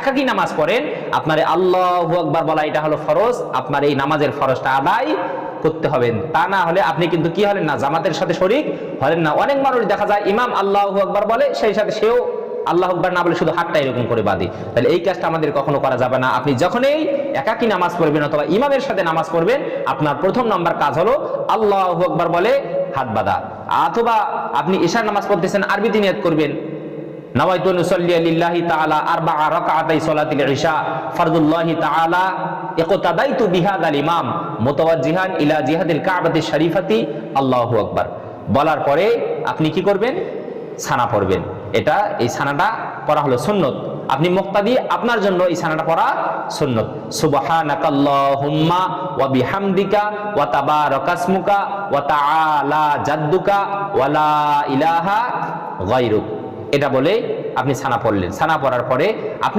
একাকী নামাজ পড়েন, আপনার আল্লাহু আকবার বলা এটা হলো ফরজ, আপনার এই নামাজের ফরজটা আদায় করতে হবে। তা না হলে আপনি কিন্তু কি হলেন না, জামাতের সাথে শরীক হলেন না। অনেক মানুষ দেখা যায় ইমাম আল্লাহু আকবার বলে, সেই সাথে সেও আল্লাহু আকবার না বলে শুধু হাতটা এরকম করে বাঁধে। তাহলে এই কাজটা আমাদের কখনো করা যাবে না। আপনি যখনই একাকী নামাজ পড়বেন অথবা ইমামের সাথে নামাজ পড়বেন, আপনার প্রথম নাম্বার কাজ হলো আল্লাহু আকবার বলে হাত বাঁধা। অথবা আপনি ইশার নামাজ পড়তেছেন, আরবিতে নিয়ত করবেন, নাওয়াইতু নুসাল্লি লিল্লাহি তাআলা আরবা'a রাকাআতাই সালাতিল ইশা ফরদুল্লাহি তাআলা ইকতাদাইতু বিহাদাল ইমাম মুতাওয়াজ্জিহান ইলা জিহাদিল কাবাতিশ শরীফাতি আল্লাহু আকবার বলার পরে আপনি কি করবেন, ছানা পড়বেন। এটা এই ছানাটা পড়া হলো সুন্নত। আপনি মুক্তাদি, আপনার জন্য এই ছানাটা পড়া সুন্নত। সুবহানাকাল্লাহুম্মা ওয়া বিহামদিকা ওয়া তাবারাকাসমুকা ওয়া তাআলা জাদ্দুকা ওয়া লা ইলাহা গায়রুক, এটা বলে আপনি ছানা পড়লেন। ছানা পড়ার পরে আপনি